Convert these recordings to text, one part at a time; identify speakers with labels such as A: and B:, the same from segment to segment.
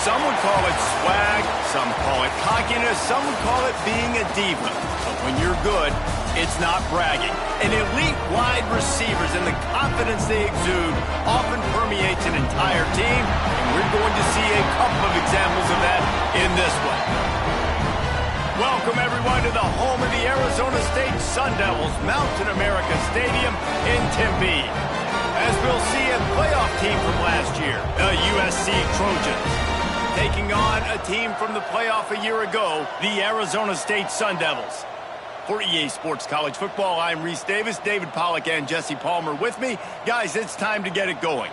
A: Some would call it swag, some call it cockiness, some would call it being a diva. But when you're good, it's not bragging. An elite wide receivers and the confidence they exude often permeates an entire team, and we're going to see a couple of examples of that in this one. Welcome, everyone, to the home of the Arizona State Sun Devils, Mountain America Stadium in Tempe. As we'll see a playoff team from last year, the USC Trojans, taking on a team from the playoff a year ago, the Arizona State Sun Devils. For EA Sports College Football, I'm Reese Davis, David Pollack and Jesse Palmer with me. Guys, it's time to get it going.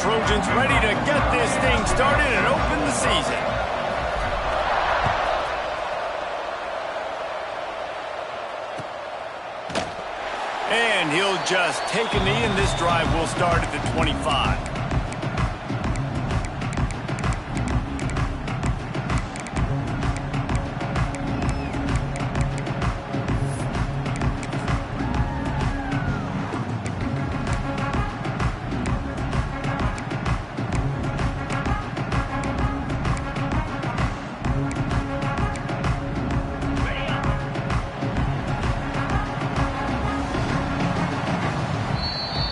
A: Trojans ready to get this thing started and open the season. And he'll just take a knee, and this drive will start at the 25.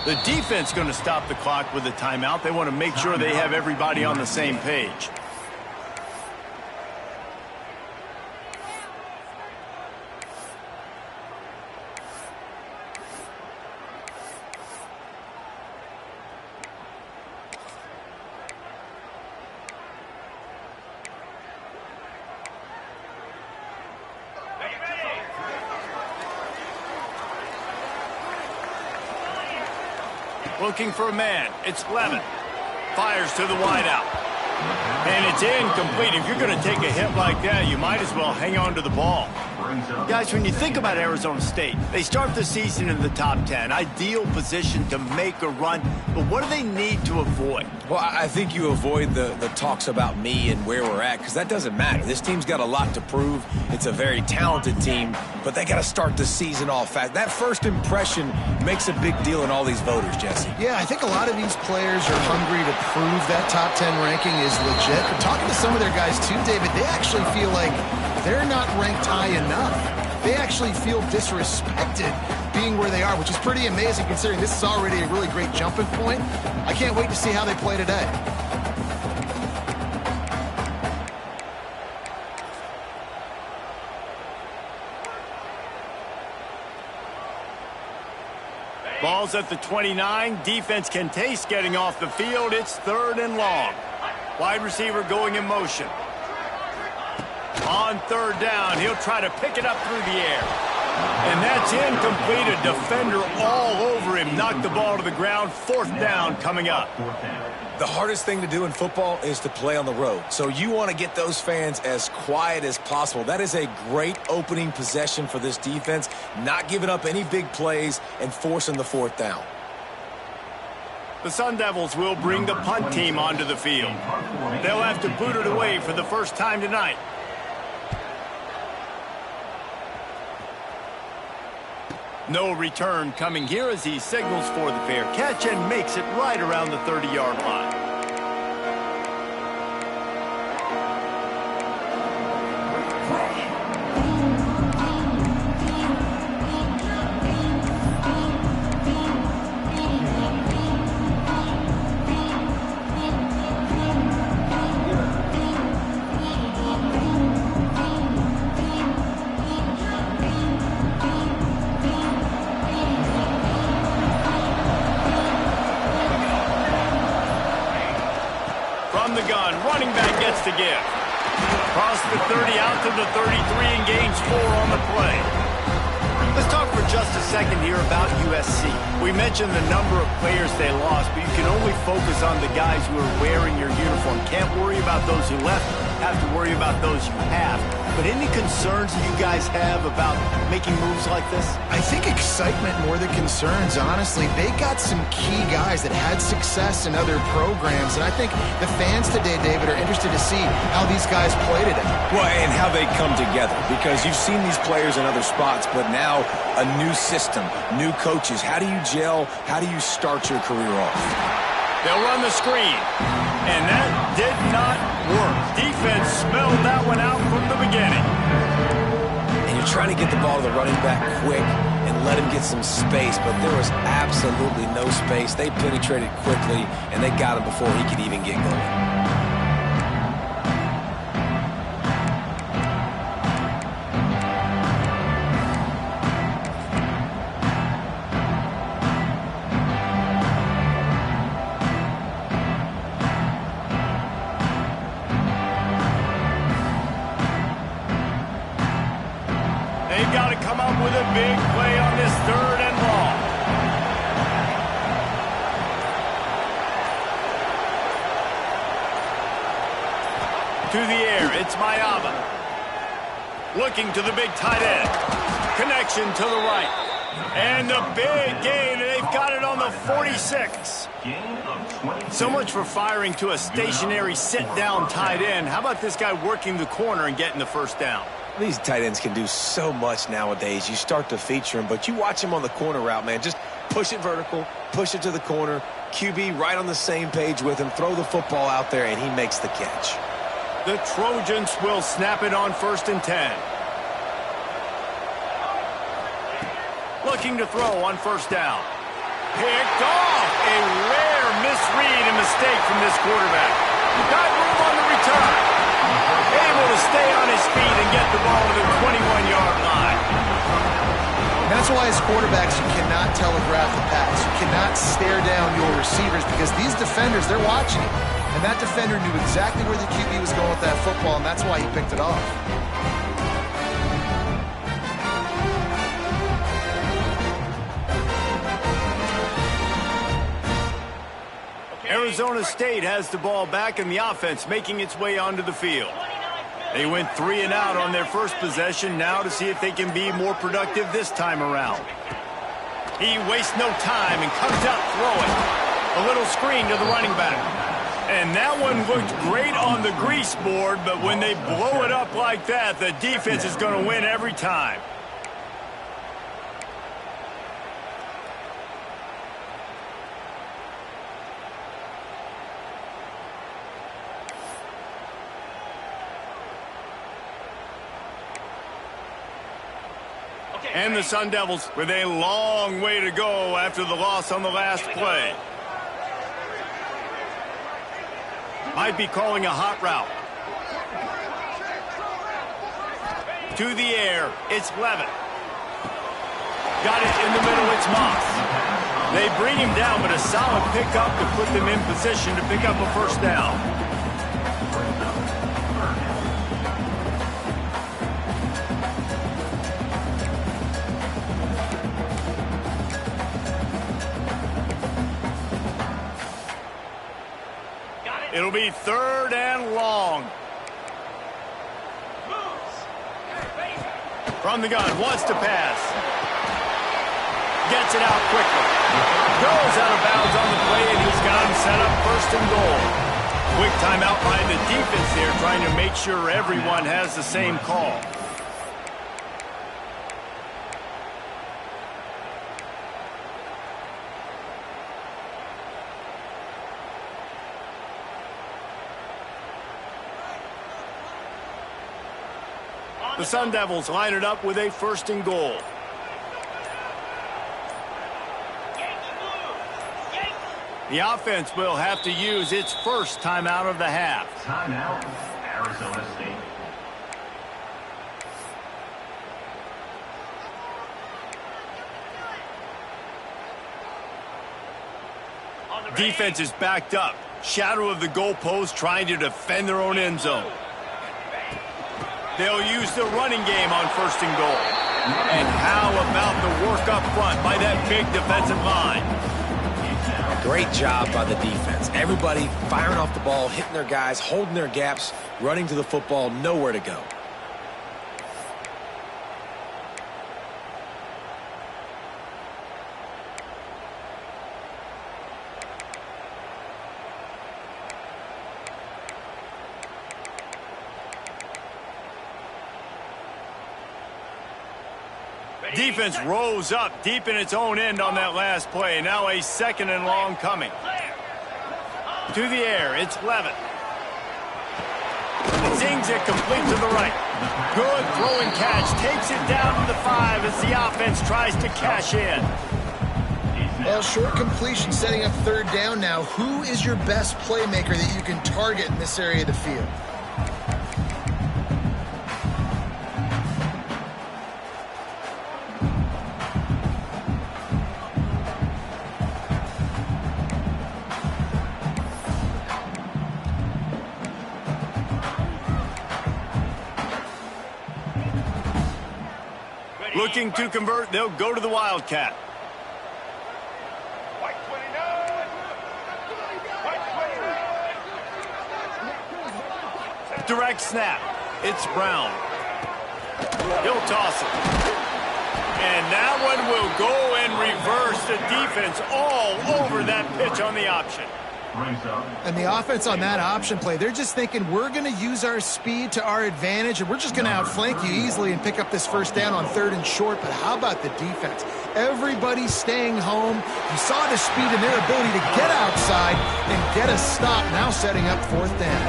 A: The defense going to stop the clock with a timeout. They want to make sure they have everybody on the same page. Looking for a man. It's Levin. Fires to the wideout. And it's incomplete. If you're going to take a hit like that, you might as well hang on to the ball. Guys, when you think about Arizona State, they start the season in the top 10. Ideal position to make a run. But what do they need to avoid?
B: Well, I think you avoid the talks about me and where we're at, because that doesn't matter. This team's got a lot to prove. It's a very talented team, but they got to start the season off fast. That first impression makes a big deal in all these voters, Jesse.
C: Yeah, I think a lot of these players are hungry to prove that top 10 ranking is legit. But talking to some of their guys too, David, they actually feel like they're not ranked high enough. They actually feel disrespected being where they are, which is pretty amazing considering this is already a really great jumping point. I can't wait to see how they play today.
A: Ball's at the 29. Defense can taste getting off the field. It's 3rd and long. Wide receiver going in motion. On 3rd down, he'll try to pick it up through the air. And that's incomplete. A defender all over him. Knocked the ball to the ground. 4th down coming up.
B: The hardest thing to do in football is to play on the road. So you want to get those fans as quiet as possible. That is a great opening possession for this defense. Not giving up any big plays and forcing the 4th down.
A: The Sun Devils will bring the punt team onto the field. They'll have to boot it away for the first time tonight. No return coming here as he signals for the fair catch and makes it right around the 30-yard line. Running back gets to give. Across the 30 out to the 33 and gains 4 on the play. Let's talk for just a second here about USC. We mentioned the number of players they lost, but you can only focus on the guys who are wearing your uniform. Can't worry about those who left. Have to worry about those you have. But any concerns you guys have about making moves like this?
C: I think excitement more than concerns, honestly. They got some key guys that had success in other programs, and I think the fans today, David, are interested to see how these guys play today.
B: Well, and how they come together, because you've seen these players in other spots, but now a new system, new coaches. How do you gel? How do you start your career off?
A: They'll run the screen, and that did not work. Defense smelled that one out from the beginning.
B: And you're trying to get the ball to the running back quick and let him get some space, but there was absolutely no space. They penetrated quickly, and they got him before he could even get going.
A: They've got to come up with a big play on this 3rd and long. To the air, it's Mayaba. Looking to the big tight end. Connection to the right. And the big gain, and they've got it on the 46. So much for firing to a stationary sit-down tight end. How about this guy working the corner and getting the first down?
B: These tight ends can do so much nowadays. You start to feature them, but you watch him on the corner route, man. Just push it vertical, push it to the corner. QB right on the same page with him. Throw the football out there, and he makes the catch.
A: The Trojans will snap it on 1st and 10. Looking to throw on 1st down. Picked off. A rare misread and mistake from this quarterback. Got room on the return. Able to stay on his feet and get the ball to the 21-yard line.
C: That's why as quarterbacks you cannot telegraph the pass. You cannot stare down your receivers because these defenders, they're watching you. And that defender knew exactly where the QB was going with that football, and that's why he picked it off.
A: Arizona State has the ball back and the offense making its way onto the field. They went 3 and out on their first possession, now to see if they can be more productive this time around. He wastes no time and comes out throwing. A little screen to the running back. And that one looked great on the grease board, but when they blow it up like that, the defense is going to win every time. And the Sun Devils with a long way to go after the loss on the last play. Might be calling a hot route. To the air, it's Levitt. Got it in the middle, it's Moss. They bring him down, but a solid pickup to put them in position to pick up a first down. It'll be 3rd and long. From the gun, wants to pass. Gets it out quickly. Goes out of bounds on the play, and he's got him set up 1st and goal. Quick timeout by the defense there, trying to make sure everyone has the same call. The Sun Devils line it up with a 1st and goal. The offense will have to use its first timeout of the half.
D: Timeout, Arizona State.
A: Defense is backed up. Shadow of the goalpost, trying to defend their own end zone. They'll use the running game on 1st and goal. And how about the work up front by that big defensive line?
B: Great job by the defense. Everybody firing off the ball, hitting their guys, holding their gaps, running to the football, nowhere to go.
A: Defense rose up deep in its own end on that last play. Now a 2nd and long coming. To the air, it's Levitt. Zings it complete to the right. Good throwing catch. Takes it down to the 5 as the offense tries to cash in.
C: Well, short completion setting up 3rd down now. Who is your best playmaker that you can target in this area of the field?
A: Looking to convert, they'll go to the Wildcat. direct snap. It's Brown. He'll toss it. And that one will go and reverse the defense all over that pitch on the option.
C: And the offense on that option play, they're just thinking we're going to use our speed to our advantage and we're just going to outflank you easily and pick up this first down on 3rd and short. But how about the defense? Everybody's staying home. You saw the speed and their ability to get outside and get a stop, now setting up 4th down.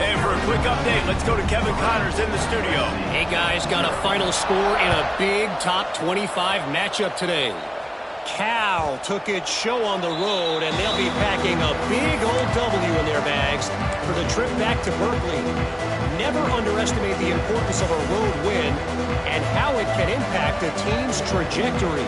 A: And for a quick update, let's go to Kevin Connors in the studio.
E: Hey, guys, got a final score in a big top 25 matchup today. Cal took its show on the road, and they'll be packing a big old W in their bags for the trip back to Berkeley. Never underestimate the importance of a road win and how it can impact a team's trajectory.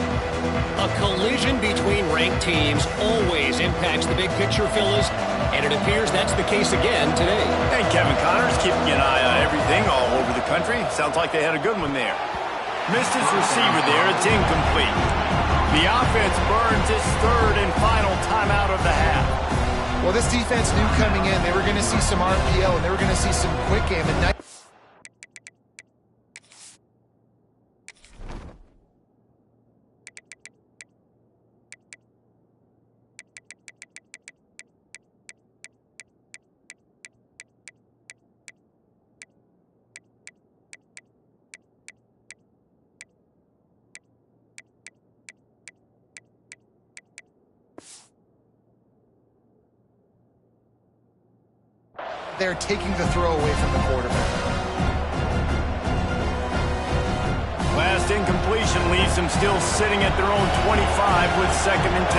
E: A collision between ranked teams always impacts the big picture, fellas, and it appears that's the case again today.
A: And Kevin Connors keeping an eye on everything all over the country. Sounds like they had a good one there. Missed his receiver there. It's incomplete. The offense burns its 3rd and final timeout of the half.
C: Well, this defense knew coming in they were going to see some RPO and they were going to see some quick game. And they're taking the throw away from the quarterback.
A: Last incompletion leaves them still sitting at their own 25 with 2nd and 10.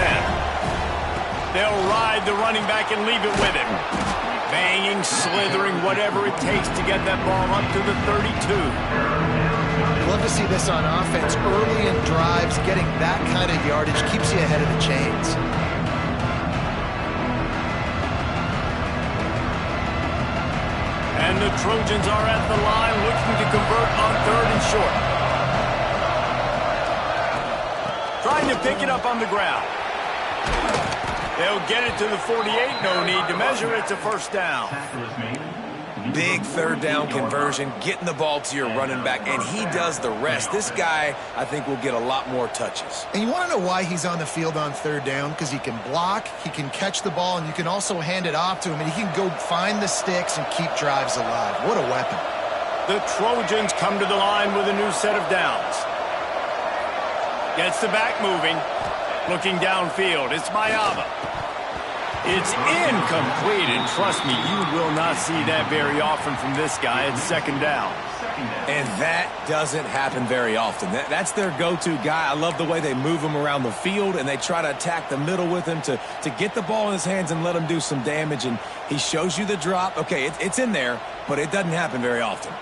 A: They'll ride the running back and leave it with him. Banging, slithering, whatever it takes to get that ball up to the 32.
C: Love to see this on offense. Early in drives, getting that kind of yardage keeps you ahead of the chains.
A: And the Trojans are at the line looking to convert on 3rd and short. Trying to pick it up on the ground. They'll get it to the 48. No need to measure. It's a 1st down.
B: Big 3rd down conversion, getting the ball to your running back, and he does the rest. This guy, I think, will get a lot more touches.
C: And you want to know why he's on the field on 3rd down? Because he can block, he can catch the ball, and you can also hand it off to him, and he can go find the sticks and keep drives alive. What a weapon.
A: The Trojans come to the line with a new set of downs. Gets the back moving. Looking downfield. It's Mayava. It's incomplete, and trust me, you will not see that very often from this guy. It's 2nd down.
B: And that doesn't happen very often. That's their go-to guy. I love the way they move him around the field, and they try to attack the middle with him to get the ball in his hands and let him do some damage. And he shows you the drop. Okay, it's in there, but it doesn't happen very often.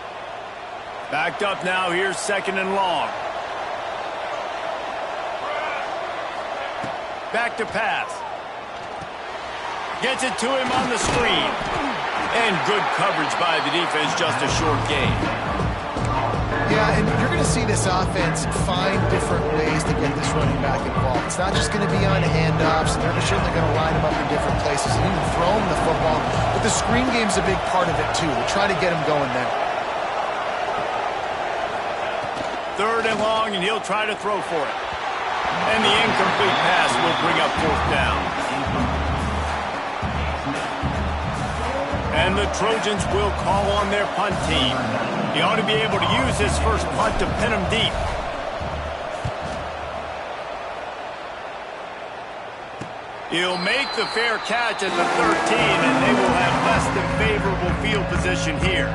A: Backed up now. Here's 2nd and long. Back to pass. Gets it to him on the screen. And good coverage by the defense, just a short gain.
C: Yeah, and you're going to see this offense find different ways to get this running back involved. It's not just going to be on handoffs. They're certainly going to line him up in different places and even throw him the football. But the screen game's a big part of it, too. They try to get him going there.
A: 3rd and long, and he'll try to throw for it. And the incomplete pass will bring up 4th down. And the Trojans will call on their punt team. He ought to be able to use his first punt to pin him deep. He'll make the fair catch at the 13, and they will have less than favorable field position here.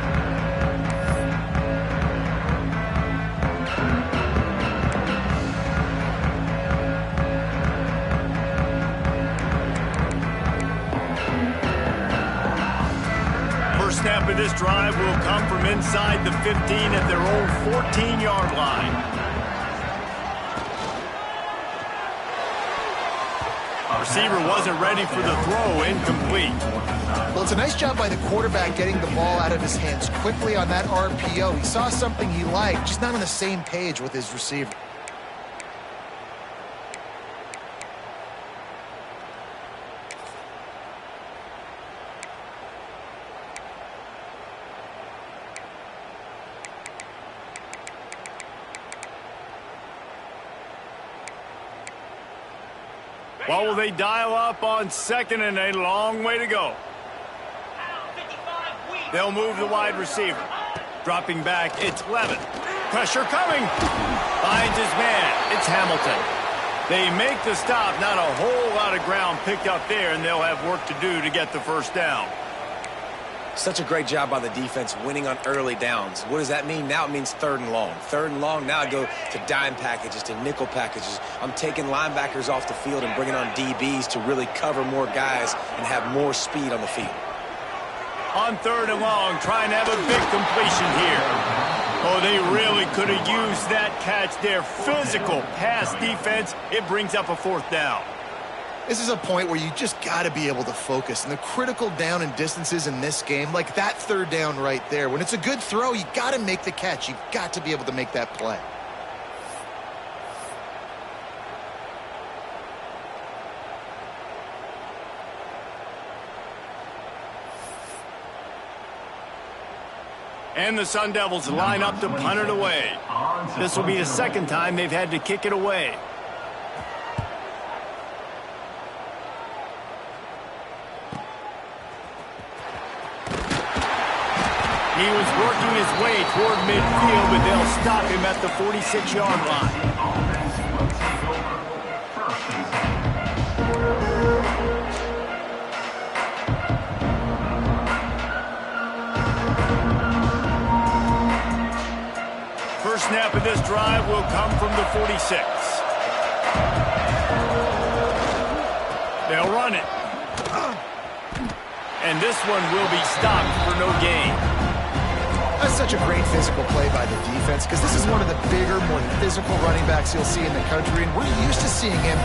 A: Snap of this drive will come from inside the 15 at their own 14-yard line. Receiver wasn't ready for the throw, incomplete.
C: Well, it's a nice job by the quarterback getting the ball out of his hands quickly on that RPO. He saw something he liked, just not on the same page with his receiver.
A: What will they dial up on second and a long way to go? They'll move the wide receiver. Dropping back, it's Levin. Pressure coming. Finds his man. It's Hamilton. They make the stop. Not a whole lot of ground picked up there, and they'll have work to do to get the first down.
B: Such a great job by the defense winning on early downs. What does that mean? Now it means third and long. Third and long, now I go to dime packages, to nickel packages. I'm taking linebackers off the field and bringing on DBs to really cover more guys and have more speed on the field.
A: On third and long, trying to have a big completion here. Oh, they really could have used that catch there. Physical pass defense. It brings up a fourth down.
C: This is a point where you just got to be able to focus. And the critical down and distances in this game, like that third down right there, when it's a good throw, you got to make the catch. You've got to be able to make that play.
A: And the Sun Devils line up to punt it away. This will be the second time they've had to kick it away. He was working his way toward midfield, but they'll stop him at the 46-yard line. First snap of this drive will come from the 46. They'll run it. And this one will be stopped for no gain.
C: That's such a great physical play by the defense because this is one of the bigger, more physical running backs you'll see in the country, and we're used to seeing him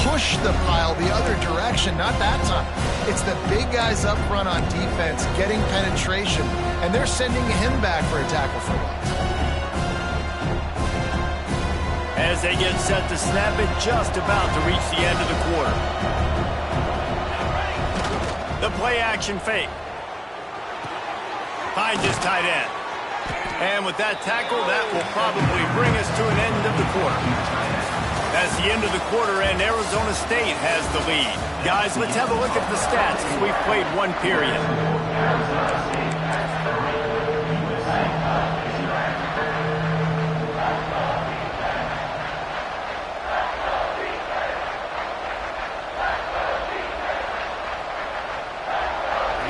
C: push the pile the other direction. Not that time. It's the big guys up front on defense getting penetration, and they're sending him back for a tackle for loss.
A: As they get set to snap it, just about to reach the end of the quarter. The play-action fake. Finds his tight end. And with that tackle, that will probably bring us to an end of the quarter. That's the end of the quarter, and Arizona State has the lead. Guys, let's have a look at the stats as we've played one period.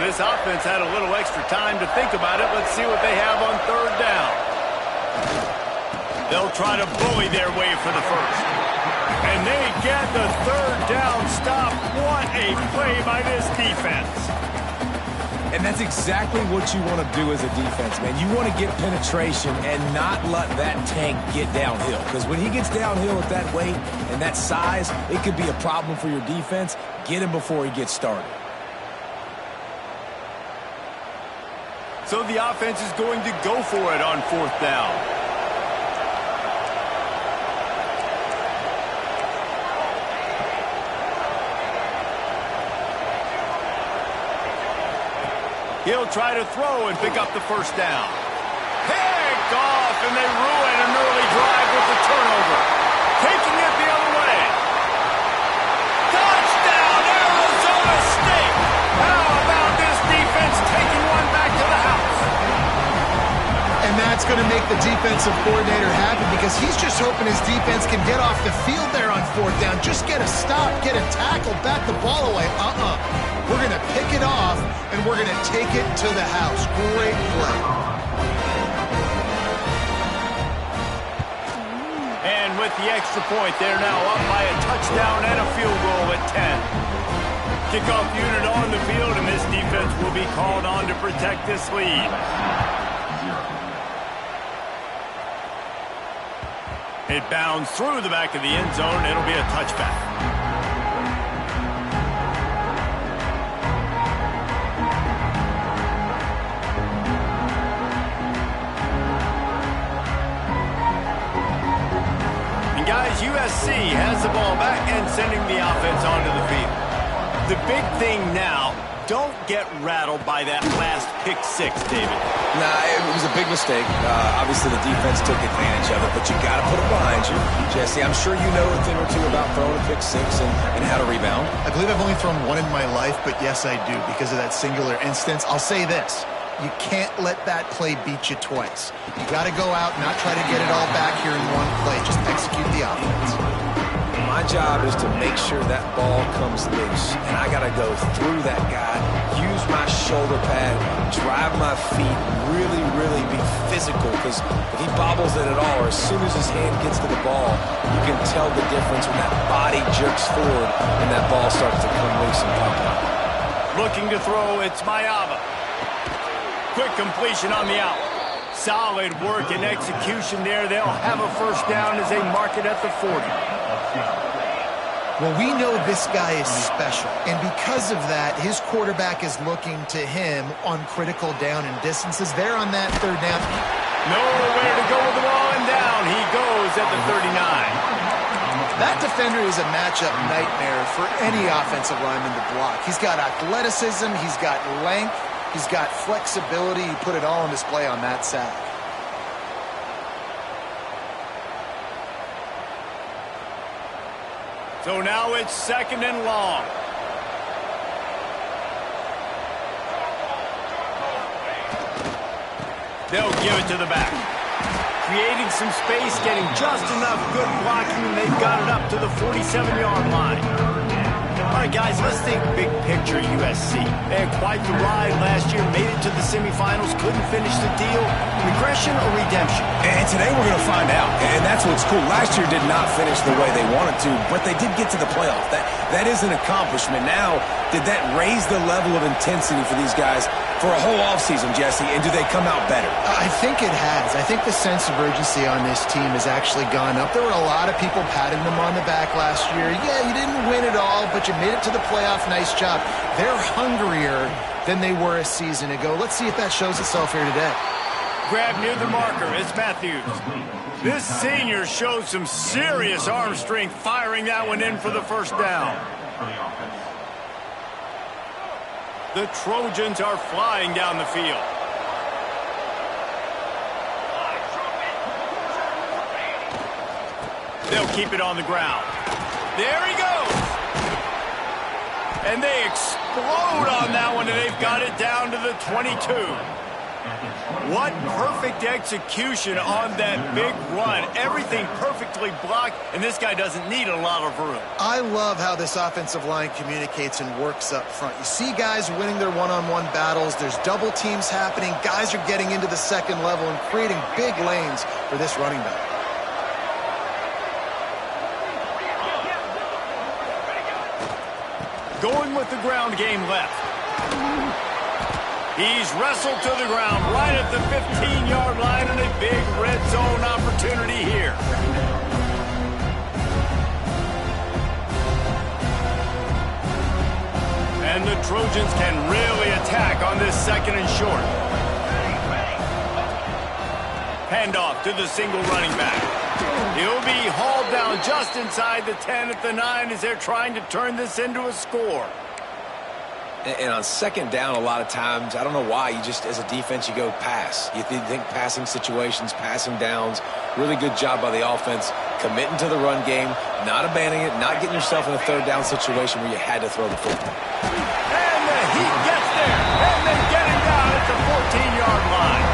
A: This offense had a little extra time to think about it. Let's see what they have on third down. They'll try to bully their way for the first. And they get the third down stop. What a play by this defense.
B: And that's exactly what you want to do as a defense, man. You want to get penetration and not let that tank get downhill. Because when he gets downhill at that weight and that size, it could be a problem for your defense. Get him before he gets started.
A: So the offense is going to go for it on fourth down. He'll try to throw and pick up the first down. Picked off, and they ruin an early drive with the turnover. Taking it the other way. Touchdown, Arizona State! How about this defense taking one back to the house?
C: And that's going to make the defensive coordinator happy because he's just hoping his defense can get off the field there on fourth down. Just get a stop, get a tackle, bat the ball away. We're going to pick it off, and we're going to take it to the house. Great play.
A: And with the extra point, they're now up by a touchdown and a field goal at 10. Kickoff unit on the field, and this defense will be called on to protect this lead. It bounds through the back of the end zone. It'll be a touchback. And guys, USC has the ball back and sending the offense onto the field. The big thing now don't get rattled by that last pick six, David.
B: Nah, it was a big mistake. Obviously, the defense took advantage of it, but you got to put it behind you. Jesse, I'm sure you know a thing or two about throwing a pick six and how to rebound.
C: I believe I've only thrown one in my life, but yes, I do because of that singular instance. I'll say this. You can't let that play beat you twice. You got to go out, not try to get it all back here in one play. Just execute the offense.
B: My job is to make sure that ball comes loose, and I got to go through that guy, use my shoulder pad, drive my feet, really be physical, because if he bobbles it at all, or as soon as his hand gets to the ball, you can tell the difference when that body jerks forward and that ball starts to come loose and pop out.
A: Looking to throw, it's Mayava. Quick completion on the out. Solid work and execution there. They'll have a first down as they mark it at the 40.
C: Well, we know this guy is special, and because of that, his quarterback is looking to him on critical down and distances. They're on that third down.
A: Nowhere to go with the ball, and down he goes at the 39.
C: That defender is a matchup nightmare for any offensive lineman to block. He's got athleticism, he's got length, he's got flexibility. He put it all on display on that sack.
A: So now it's second and long. They'll give it to the back. Creating some space, getting just enough good blocking, and they've got it up to the 47-yard line. All right, guys, let's think big picture USC. They had quite the ride last year, made it to the semifinals, couldn't finish the deal. Regression or redemption?
B: And today we're going to find out, and that's what's cool. Last year did not finish the way they wanted to, but they did get to the playoff. That is an accomplishment. Now, did that raise the level of intensity for these guys for a whole offseason, Jesse, and do they come out better?
C: I think it has. I think the sense of urgency on this team has actually gone up. There were a lot of people patting them on the back last year. Yeah, you didn't win it all, but you made it to the playoff. Nice job. They're hungrier than they were a season ago. Let's see if that shows itself here today.
A: Grab near the marker. It's Matthews. This senior shows some serious arm strength, firing that one in for the first down. The Trojans are flying down the field. They'll keep it on the ground. There he goes. And they explode on that one, and they've got it down to the 22. What perfect execution on that big run. Everything perfectly blocked, and this guy doesn't need a lot of room.
C: I love how this offensive line communicates and works up front. You see guys winning their one-on-one battles. There's double teams happening. Guys are getting into the second level and creating big lanes for this running back.
A: Going with the ground game left. He's wrestled to the ground right at the 15-yard line, and a big red zone opportunity here. And the Trojans can really attack on this second and short. Handoff to the single running back. He'll be hauled down just inside the 10 at the 9 as they're trying to turn this into a score.
B: And on second down, a lot of times, I don't know why, you just, as a defense, you go pass. You think passing situations, passing downs. Really good job by the offense, committing to the run game, not abandoning it, not getting yourself in a third down situation where you had to throw the football.
A: And the Heat gets there, and they get him down at the 14-yard line.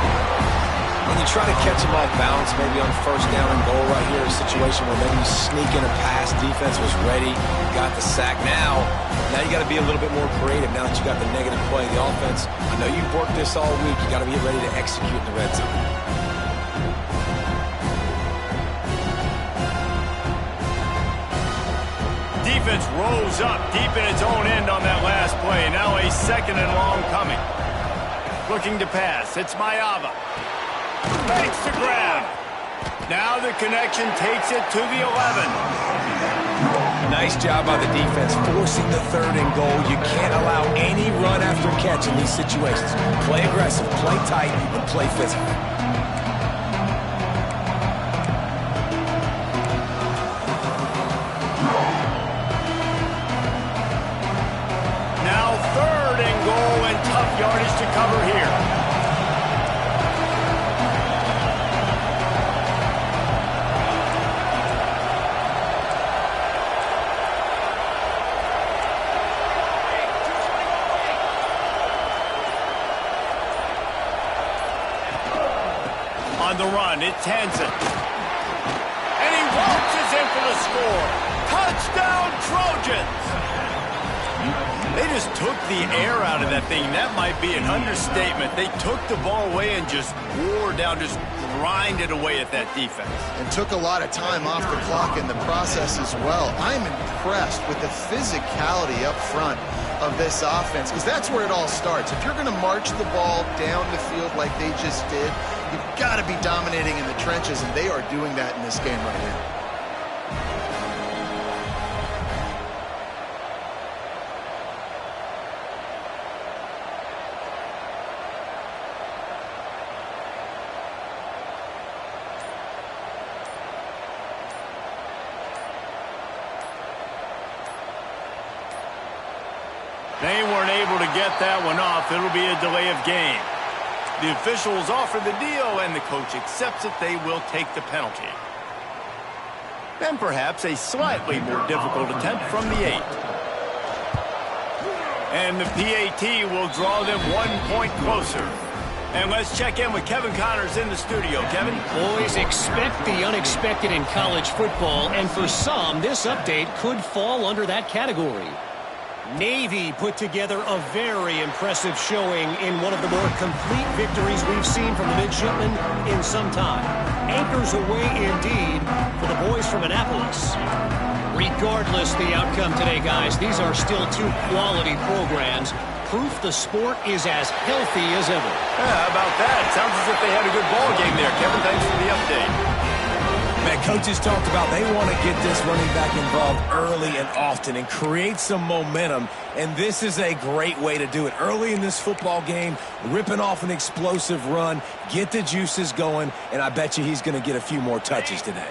B: When you try to catch him off balance, maybe on first down and goal right here, a situation where maybe you sneak in a pass, defense was ready, got the sack. Now you got to be a little bit more creative now that you got the negative play. The offense, I know you've worked this all week. You got to be ready to execute in the red zone.
A: Defense rose up deep in its own end on that last play. Now a second and long coming. Looking to pass. It's Mayava. Makes the grab. Now the connection takes it to the 11.
B: Nice job by the defense forcing the third and goal. You can't allow any run after catch in these situations. Play aggressive, play tight, and play physical.
A: Now third and tough yardage to cover here. On the run, it's Hansen. And he waltzes in for the score. Touchdown, Trojans! They just took the air out of that thing. That might be an understatement. They took the ball away and just wore down, just grinded away at that defense.
C: And took a lot of time off the clock in the process as well. I'm impressed with the physicality up front of this offense, because that's where it all starts. If you're going to march the ball down the field like they just did, you've got to be dominating in the trenches, and they are doing that in this game right now.
A: They weren't able to get that one off. It'll be a delay of game. The officials offer the deal, and the coach accepts it. They will take the penalty. And perhaps a slightly more difficult attempt from the 8. And the PAT will draw them 1 point closer. And let's check in with Kevin Connors in the studio. Kevin?
E: Boys, expect the unexpected in college football, and for some, this update could fall under that category. Navy put together a very impressive showing in one of the more complete victories we've seen from the midshipmen in some time. Anchors away indeed for the boys from Annapolis. Regardless the outcome today, guys, these are still two quality programs. Proof the sport is as healthy as ever.
A: Yeah, how about that? Sounds as if they had a good ball game there. Kevin, thanks for the update.
B: Man, coaches talked about they want to get this running back involved early and often and create some momentum, and this is a great way to do it. Early in this football game, ripping off an explosive run, get the juices going, and I bet you he's going to get a few more touches today.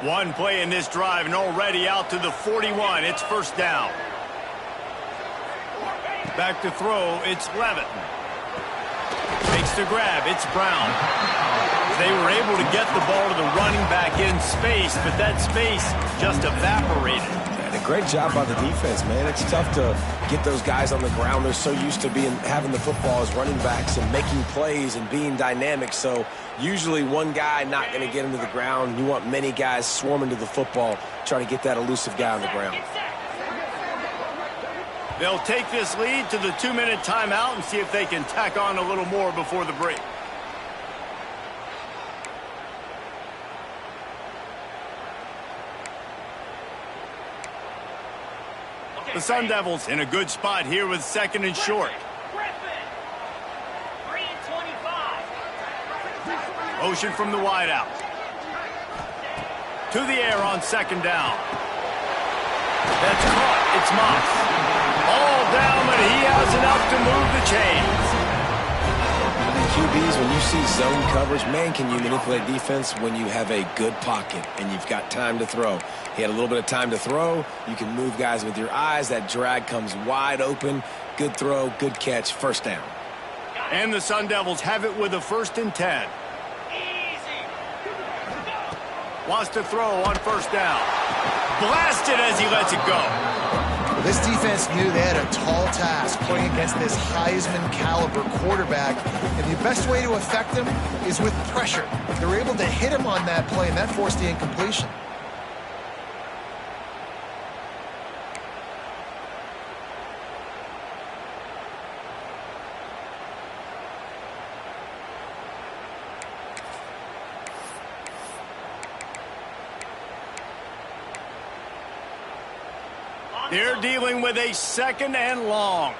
A: One play in this drive, and already out to the 41. It's first down. Back to throw, it's Levitt. Makes the grab, it's Brown. They were able to get the ball to the running back in space, but that space just evaporated.
B: And a great job by the defense, man. It's tough to get those guys on the ground. They're so used to having the football as running backs and making plays and being dynamic. So usually one guy not going to get him to the ground. You want many guys swarming to the football, trying to get that elusive guy on the ground.
A: They'll take this lead to the 2-minute timeout and see if they can tack on a little more before the break. The Sun Devils in a good spot here with 2nd and short. Motion from the wideout. To the air on 2nd down. That's caught. It's Moss. All down, but he has enough to move the chains.
B: QBs, when you see zone coverage, man, can you manipulate defense when you have a good pocket and you've got time to throw. He had a little bit of time to throw. You can move guys with your eyes. That drag comes wide open. Good throw, good catch, first down.
A: And the Sun Devils have it with a 1st and 10. Wants to throw on 1st down. Blasted as he lets it go.
C: Well, this defense knew they had a tall task playing against this Heisman caliber quarterback, and the best way to affect them is with pressure. They were able to hit him on that play, and that forced the incompletion.
A: They're dealing with a 2nd and long.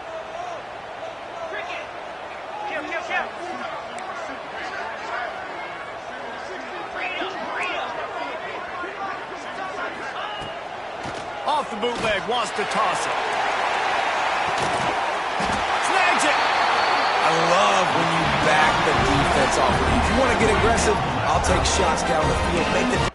A: Off the bootleg, wants to toss it. Snags it.
B: I love when you back the defense off of you. If you want to get aggressive, I'll take shots down the field. Make the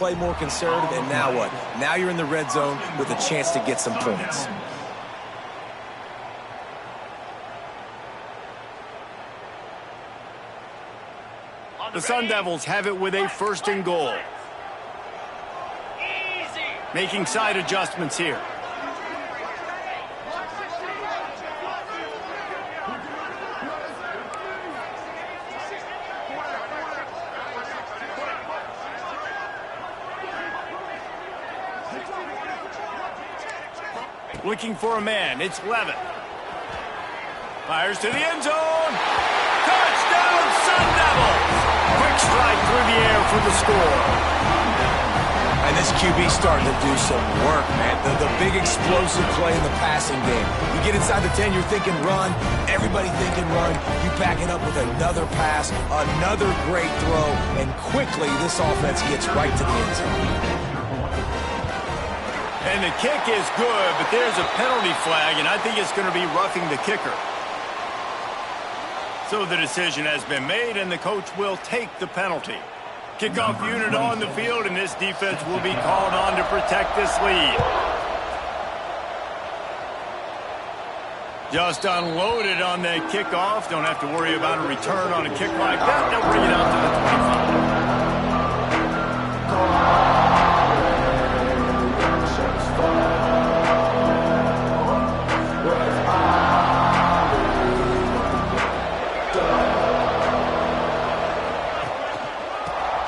B: play more conservative, and now what? Now you're in the red zone with a chance to get some points.
A: The Sun Devils have it with a 1st and goal. Making side adjustments here. Looking for a man. It's Levitt. Fires to the end zone. Touchdown, Sun Devils! Quick strike through the air for the score.
B: And this QB's starting to do some work, man. The big explosive play in the passing game. You get inside the 10, you're thinking run. Everybody thinking run. You back it up with another pass, another great throw, and quickly this offense gets right to the end zone.
A: And the kick is good, but there's a penalty flag, and I think it's going to be roughing the kicker. So the decision has been made, and the coach will take the penalty. Kickoff unit on the field, and this defense will be called on to protect this lead. Just unloaded on that kickoff. Don't have to worry about a return on a kick like that. They'll bring it out to the 25.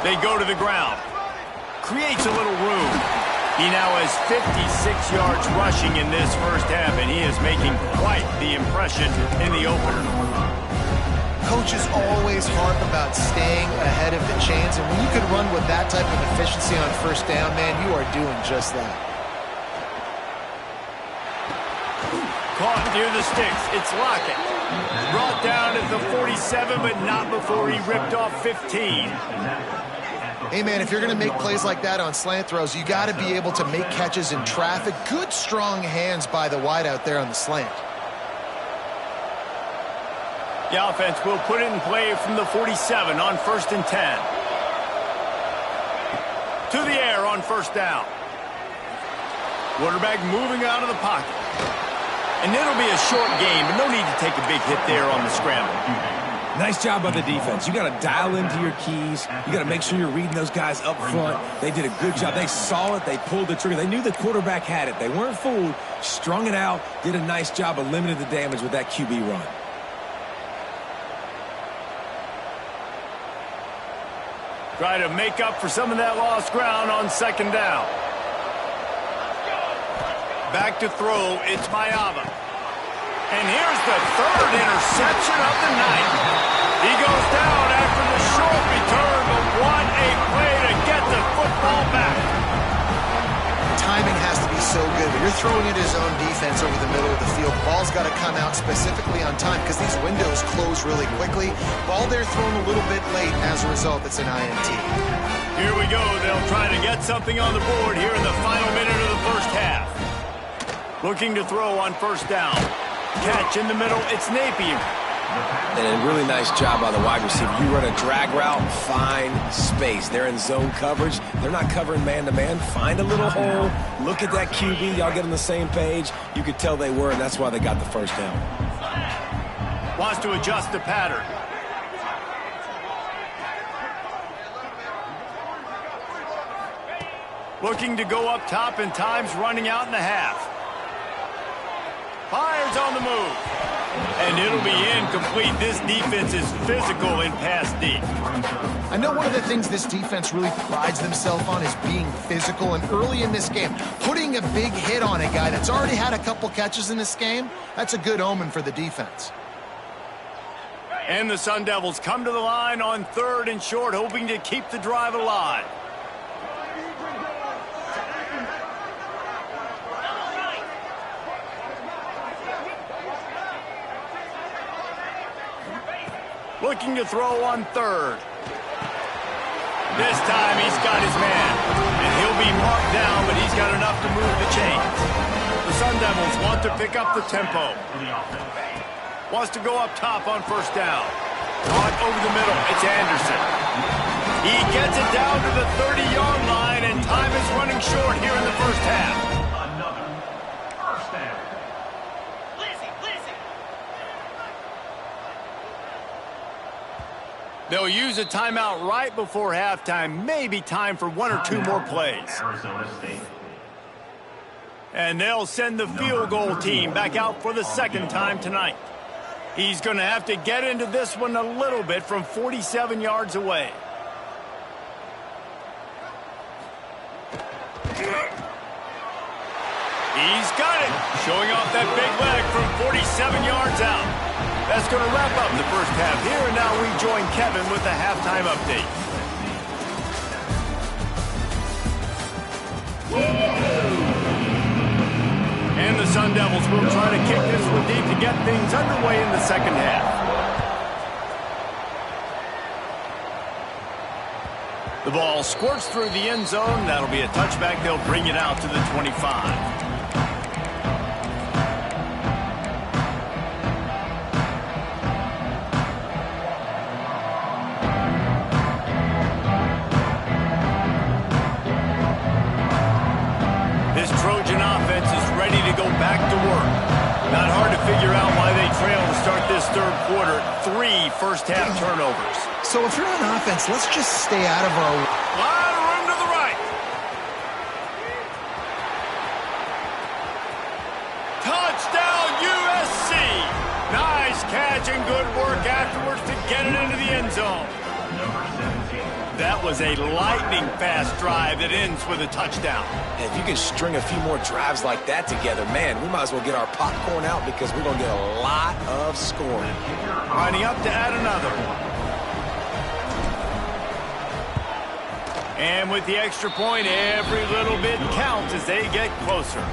A: They go to the ground. Creates a little room. He now has 56 yards rushing in this first half, and he is making quite the impression in the opener.
C: Coaches always harp about staying ahead of the chains, and when you can run with that type of efficiency on 1st down, man, you are doing just that.
A: Caught near the sticks. It's Lockett. Brought down at the 47, but not before he ripped off 15.
C: Hey, man, if you're going to make plays like that on slant throws, you got to be able to make catches in traffic. Good, strong hands by the wide out there on the slant.
A: The offense will put it in play from the 47 on 1st and 10. To the air on 1st down. Quarterback moving out of the pocket. And it'll be a short game, but no need to take a big hit there on the scramble.
B: Nice job by the defense. You got to dial into your keys. You got to make sure you're reading those guys up front. They did a good job. They saw it. They pulled the trigger. They knew the quarterback had it. They weren't fooled. Strung it out. Did a nice job of limiting the damage with that QB run.
A: Try to make up for some of that lost ground on 2nd down. Back to throw. It's Mayava. And here's the 3rd interception of the night. He goes down after the short return, but what a play to get the football back.
C: Timing has to be so good. When you're throwing at his own defense over the middle of the field, the ball's got to come out specifically on time because these windows close really quickly. Ball there thrown a little bit late. As a result, it's an INT.
A: Here we go. They'll try to get something on the board here in the final minute of the first half. Looking to throw on 1st down. Catch in the middle, it's Napier.
B: And a really nice job by the wide receiver. You run a drag route, find space. They're in zone coverage. They're not covering man-to-man. Find a little hole. Look at that QB. Y'all get on the same page. You could tell they were, and that's why they got the 1st down.
A: Wants to adjust the pattern. Looking to go up top, and time's running out in the half. Fires on the move. And it'll be incomplete. This defense is physical in pass deep.
C: I know one of the things this defense really prides themselves on is being physical. And early in this game, putting a big hit on a guy that's already had a couple catches in this game, that's a good omen for the defense.
A: And the Sun Devils come to the line on 3rd and short, hoping to keep the drive alive. Looking to throw on 3rd. This time he's got his man. And he'll be marked down, but he's got enough to move the chains. The Sun Devils want to pick up the tempo. Wants to go up top on 1st down. Caught over the middle. It's Anderson. He gets it down to the 30-yard line, and time is running short here in the first half.
D: Another first down.
A: They'll use a timeout right before halftime. Maybe time for one or two more plays.
D: Arizona State.
A: And they'll send the field goal team back out for the second time tonight. He's going to have to get into this one a little bit from 47 yards away. He's got it, showing off that big leg from 47 yards out. That's going to wrap up the first half here, and now we join Kevin with the halftime update. And the Sun Devils will try to kick this one deep to get things underway in the second half. The ball squirts through the end zone. That'll be a touchback. They'll bring it out to the 25. This Trojan offense is ready to go back to work. Not hard to figure out why they trail to start this third quarter. 3 first-half turnovers.
C: So if you're on offense, let's just stay out of our...
A: Lot of room to the right. Touchdown, USC. Nice catch and good work afterwards to get it into the end zone.
D: Number 17.
A: That was a lightning-fast drive that ends with a touchdown.
B: If you can string a few more drives like that together, man, we might as well get our popcorn out because we're going to get a lot of scoring.
A: Lining up to add another. And with the extra point, every little bit counts as they get closer.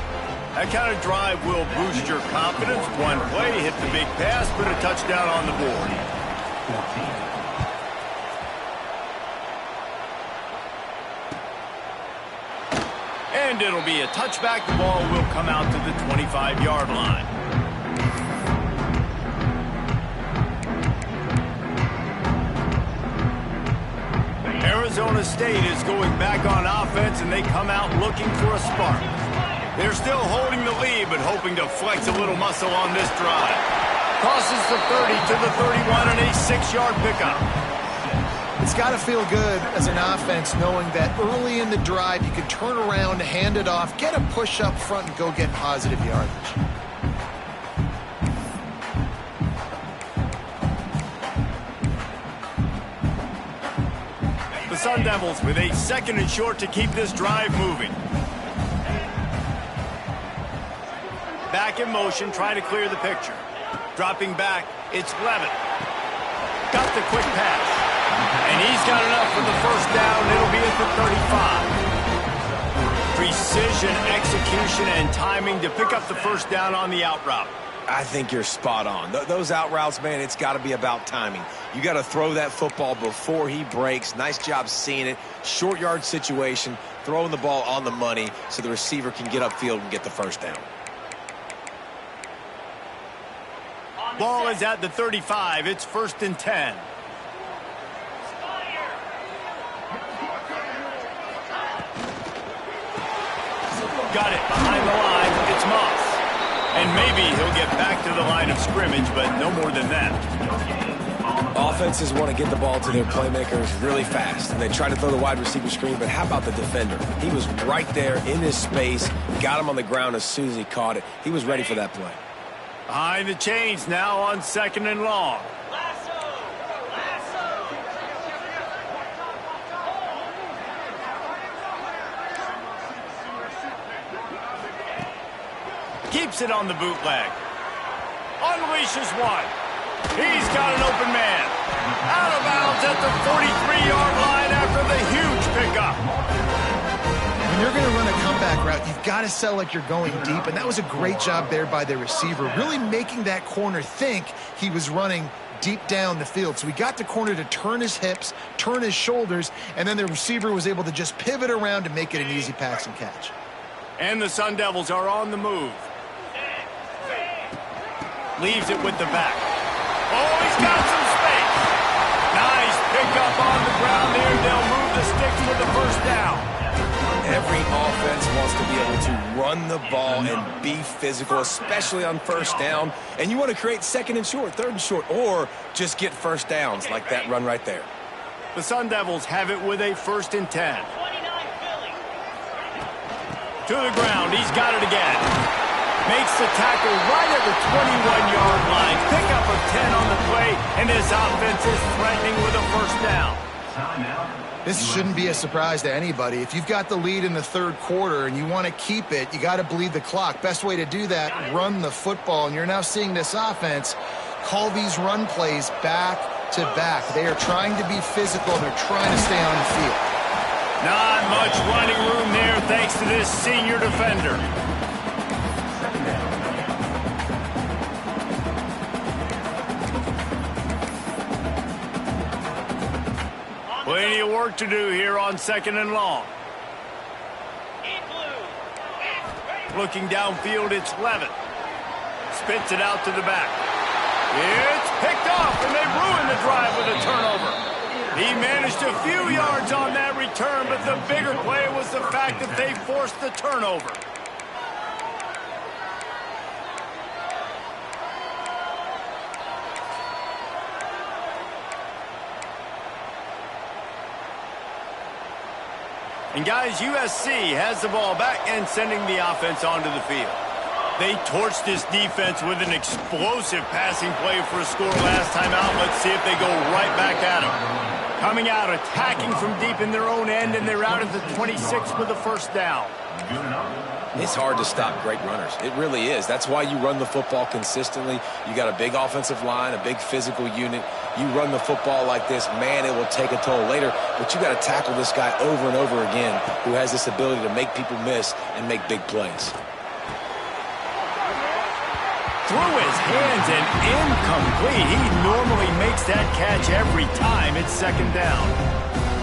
A: That kind of drive will boost your confidence. One play, hit the big pass, put a touchdown on the board.
D: 14.
A: And it'll be a touchback. The ball will come out to the 25-yard line. Arizona State is going back on offense, and they come out looking for a spark. They're still holding the lead, but hoping to flex a little muscle on this drive. Crosses the 30 to the 31 and a 6-yard pickup.
C: It's got to feel good as an offense knowing that early in the drive you can turn around, hand it off, get a push up front, and go get positive yardage.
A: The Sun Devils with a 2nd and short to keep this drive moving. Back in motion, trying to clear the picture. Dropping back, it's Levitt. Got the quick pass. And he's got enough for the first down. It'll be at the 35. Precision, execution, and timing to pick up the first down on the out route.
B: I think you're spot on. Those out routes, man, it's got to be about timing. You got to throw that football before he breaks. Nice job seeing it. Short yard situation, throwing the ball on the money so the receiver can get upfield and get the first down.
A: Ball is at the 35. It's 1st and 10. Got it behind the line. It's Moss. And maybe he'll get back to the line of scrimmage, but no more than that.
B: Offenses want to get the ball to their playmakers really fast, and they try to throw the wide receiver screen, but how about the defender? He was right there in his space, got him on the ground as soon as he caught it. He was ready for that play.
A: Behind the chains now on 2nd and long. Keeps it on the bootleg. Unleashes one. He's got an open man. Out of bounds at the 43-yard line after the huge pickup.
C: When you're going to run a comeback route, you've got to sell like you're going deep, and that was a great job there by the receiver, really making that corner think he was running deep down the field. So he got the corner to turn his hips, turn his shoulders, and then the receiver was able to just pivot around to make it an easy pass and catch.
A: And the Sun Devils are on the move. Leaves it with the back. Oh, he's got some space. Nice pickup on the ground there. They'll
B: run the ball and be physical, especially on first down. And you want to create second and short, third and short, or just get first downs like that run right there.
A: The Sun Devils have it with a 1st and 10. To the ground. He's got it again. Makes the tackle right at the 21-yard line. Pickup of 10 on the play, and this offense is threatening with a 1st down.
C: This shouldn't be a surprise to anybody. If you've got the lead in the 3rd quarter and you want to keep it, you got to bleed the clock. Best way to do that, run the football. And you're now seeing this offense call these run plays back to back. They are trying to be physical. They're trying to stay on the field.
A: Not much running room there thanks to this senior defender. Plenty of work to do here on 2nd and long. Looking downfield, it's Levitt. Spits it out to the back. It's picked off, and they ruin the drive with a turnover. He managed a few yards on that return, but the bigger play was the fact that they forced the turnover. And guys, USC has the ball back and sending the offense onto the field. They torched this defense with an explosive passing play for a score last time out. Let's see if they go right back at them. Coming out, attacking from deep in their own end, and they're out at the 26 with a 1st down.
B: It's hard to stop great runners. It really is. That's why you run the football consistently. You got a big offensive line, a big physical unit. You run the football like this, man, it will take a toll later. But you got to tackle this guy over and over again who has this ability to make people miss and make big plays.
A: Through his hands and incomplete. He normally makes that catch every time. It's 2nd down.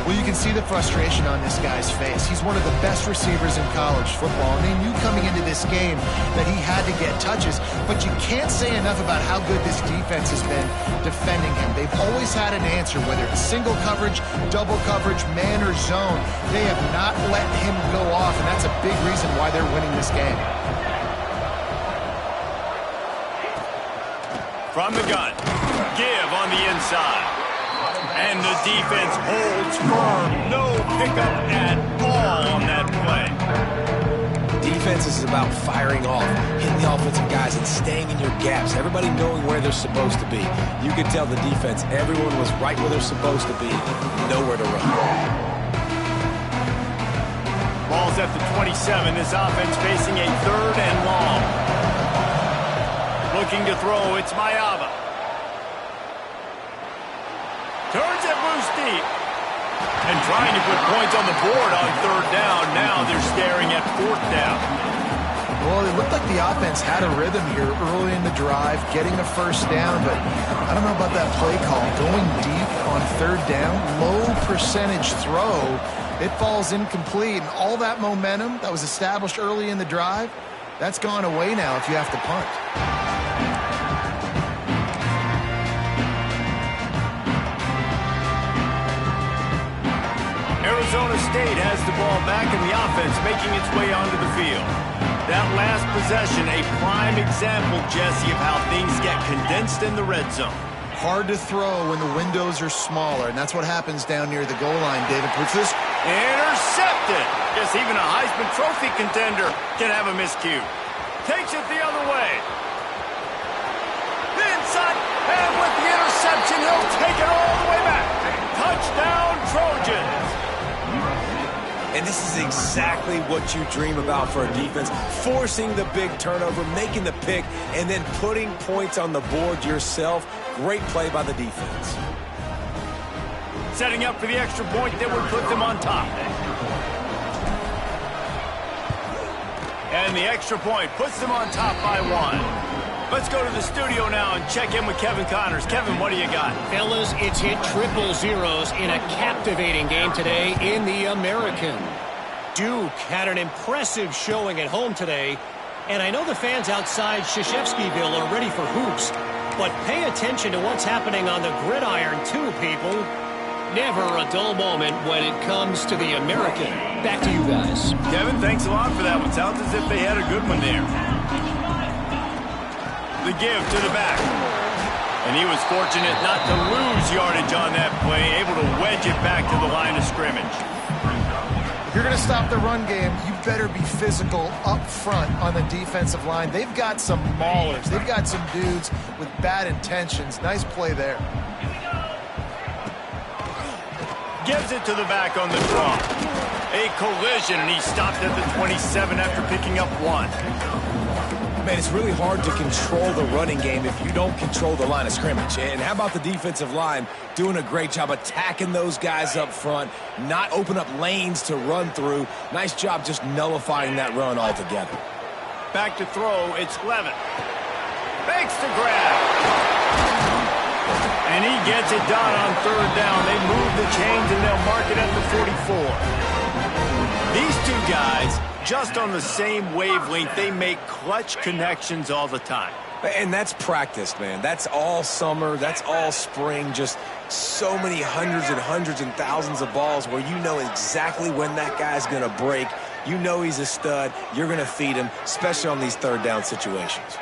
C: Well, you can see the frustration on this guy's face. He's one of the best receivers in college football, and they knew coming into this game that he had to get touches, but you can't say enough about how good this defense has been defending him. They've always had an answer, whether it's single coverage, double coverage, man or zone. They have not let him go off, and that's a big reason why they're winning this game.
A: From the gun, give on the inside. And the defense holds firm. No pickup at all on that play.
B: Defense is about firing off, hitting the offensive guys, and staying in your gaps. Everybody knowing where they're supposed to be. You could tell the defense, everyone was right where they're supposed to be. Nowhere to run.
A: Ball's at the 27. This offense facing a 3rd and long. Looking to throw, it's Mayava. Turns it loose deep. And trying to put points on the board on 3rd down. Now they're staring at 4th down.
C: Well, it looked like the offense had a rhythm here early in the drive, getting a 1st down, but I don't know about that play call. Going deep on 3rd down, low percentage throw, it falls incomplete. And all that momentum that was established early in the drive, that's gone away now if you have to punt.
A: Arizona State has the ball back in the offense, making its way onto the field. That last possession, a prime example, Jesse, of how things get condensed in the red zone.
C: Hard to throw when the windows are smaller, and that's what happens down near the goal line, David. Puts this
A: intercepted. Guess even a Heisman Trophy contender can have a miscue. Takes it the other way. Inside, and with the interception, he'll take it all the way back. Touchdown, Trojans.
B: And this is exactly what you dream about for a defense. Forcing the big turnover, making the pick, and then putting points on the board yourself. Great play by the defense.
A: Setting up for the extra point that would put them on top. And the extra point puts them on top by 1. Let's go to the studio now and check in with Kevin Connors. Kevin, what do you got?
E: Fellas, it's hit triple zeros in a captivating game today in the American. Duke had an impressive showing at home today, and I know the fans outside Krzyzewskiville are ready for hoops, but pay attention to what's happening on the gridiron too, people. Never a dull moment when it comes to the American. Back to you guys.
A: Kevin, thanks a lot for that one. Sounds as if they had a good one there. The give to the back. And he was fortunate not to lose yardage on that play, able to wedge it back to the line of scrimmage.
C: If you're going to stop the run game, you better be physical up front on the defensive line. They've got some maulers. They've got some dudes with bad intentions. Nice play there.
A: Gives it to the back on the draw. A collision, and he stopped at the 27 after picking up 1.
B: Man, it's really hard to control the running game if you don't control the line of scrimmage. And how about the defensive line doing a great job attacking those guys up front, not open up lanes to run through. Nice job just nullifying that run altogether.
A: Back to throw, it's Levitt. Makes the grab. And he gets it done on 3rd down. They move the chains and they'll mark it at the 44. These two guys, just on the same wavelength, they make clutch connections all the time.
B: And that's practice, man. That's all summer. That's all spring. Just so many hundreds and thousands of balls where you know exactly when that guy's going to break. You know he's a stud. You're going to feed him, especially on these 3rd down situations.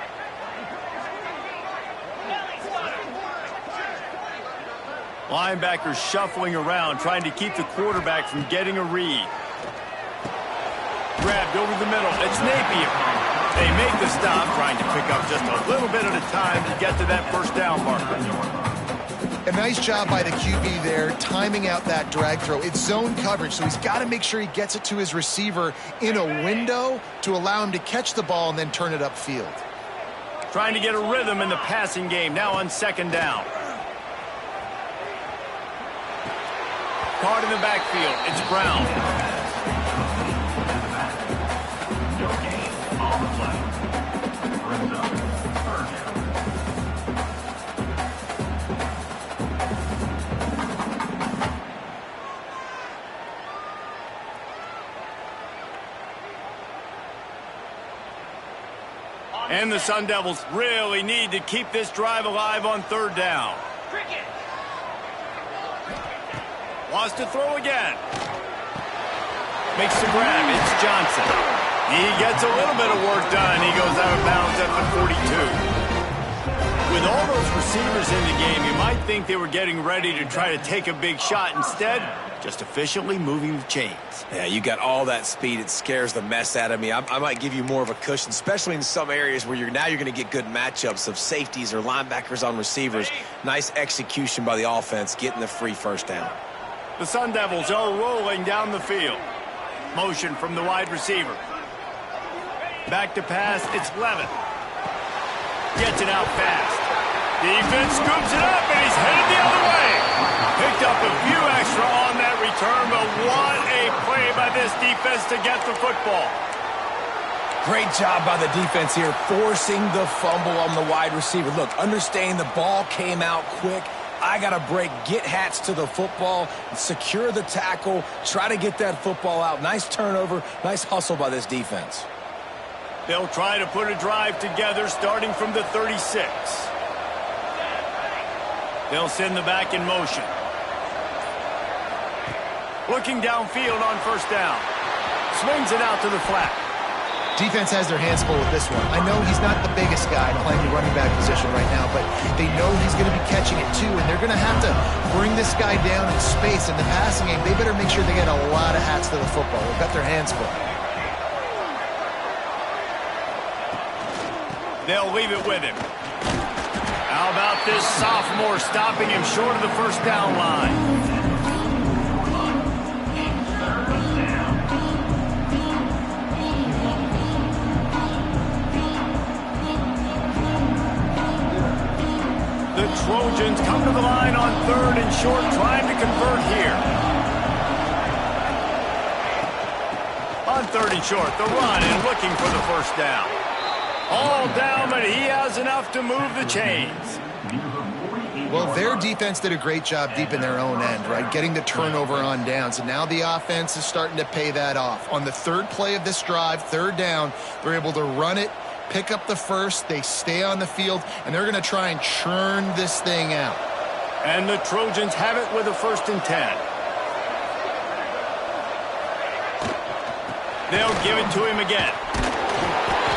A: Linebackers shuffling around, trying to keep the quarterback from getting a read. Grabbed over the middle. It's Napier. They make the stop, trying to pick up just a little bit at a time to get to that 1st down marker.
C: A nice job by the QB there, timing out that drag throw. It's zone coverage, so he's got to make sure he gets it to his receiver in a window to allow him to catch the ball and then turn it upfield.
A: Trying to get a rhythm in the passing game, now on 2nd down. Caught in the backfield, it's Brown. And the Sun Devils really need to keep this drive alive on 3rd down. Wants to throw again. Makes the grab. It's Johnson. He gets a little bit of work done. He goes out of bounds at the 42. With all those receivers in the game, you might think they were getting ready to try to take a big shot. Instead, just efficiently moving the chains.
B: Yeah, you got all that speed. It scares the mess out of me. I might give you more of a cushion, especially in some areas where you're going to get good matchups of safeties or linebackers on receivers. Nice execution by the offense, getting the free 1st down.
A: The Sun Devils are rolling down the field. Motion from the wide receiver. Back to pass, it's Levitt. Gets it out fast. Defense scoops it up, and he's headed the other way. Picked up a few extra on that return, but what a play by this defense to get the football.
B: Great job by the defense here, forcing the fumble on the wide receiver. Look, understand the ball came out quick. I got to break, get hats to the football, secure the tackle, try to get that football out. Nice turnover, nice hustle by this defense.
A: They'll try to put a drive together starting from the 36. They'll send the back in motion. Looking downfield on 1st down. Swings it out to the flat.
C: Defense has their hands full with this one. I know he's not the biggest guy playing the running back position right now, but they know he's going to be catching it too, and they're going to have to bring this guy down in space. In the passing game, they better make sure they get a lot of hats to the football. They've got their hands full.
A: They'll leave it with him. How about this sophomore stopping him short of the 1st down line? The Trojans come to the line on 3rd and short, trying to convert here. On 3rd and short, the run and looking for the 1st down. All down, but he has enough to move the chains.
C: Well, their defense did a great job deep in their own end, right? Getting the turnover on downs, and now the offense is starting to pay that off. On the 3rd play of this drive, 3rd down, they're able to run it, pick up the 1st, they stay on the field, and they're going to try and churn this thing out.
A: And the Trojans have it with a 1st and 10. They'll give it to him again.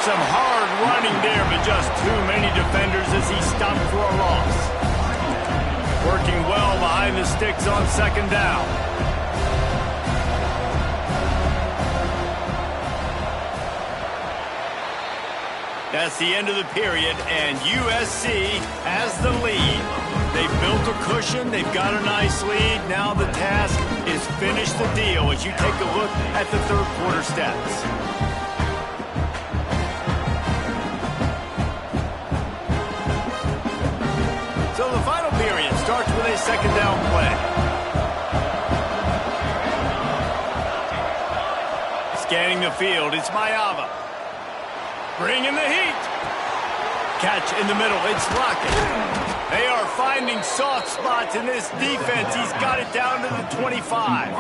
A: Some hard running there, but just too many defenders as he stopped for a loss. Working well behind the sticks on 2nd down. That's the end of the period, and USC has the lead. They've built a cushion. They've got a nice lead. Now the task is finish the deal as you take a look at the 3rd quarter stats. So the final period starts with a 2nd down play. Scanning the field, it's Mayava. Bringing the heat. Catch in the middle, it's Lockett. They are finding soft spots in this defense. He's got it down to the 25.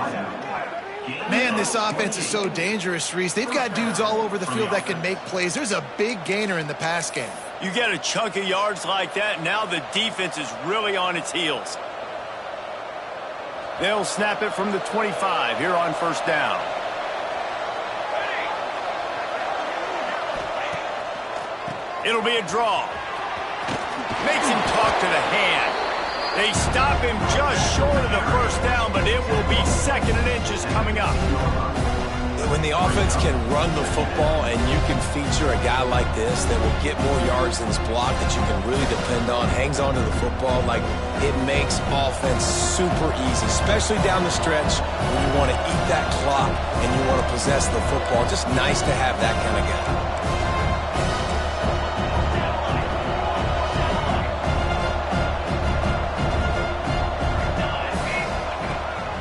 C: Man, this offense is so dangerous, Reese. They've got dudes all over the field that can make plays. There's a big gainer in the pass game.
A: You get a chunk of yards like that, now the defense is really on its heels. They'll snap it from the 25 here on 1st down. It'll be a draw. Makes him talk to the hand. They stop him just short of the 1st down, but it will be 2nd and inches coming up.
B: When the offense can run the football and you can feature a guy like this that will get more yards than his block that you can really depend on, hangs on to the football, like it makes offense super easy, especially down the stretch when you want to eat that clock and you want to possess the football. Just nice to have that kind of guy.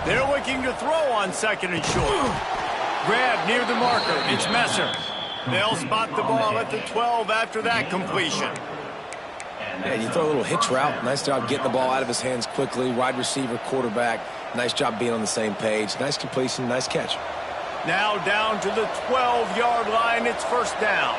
A: They're looking to throw on 2nd and short. Grab near the marker. It's Messer. They'll spot the ball at the 12 after that completion.
B: Yeah, you throw a little hitch route. Nice job getting the ball out of his hands quickly. Wide receiver, quarterback. Nice job being on the same page. Nice completion, nice catch.
A: Now down to the 12-yard line. It's 1st down.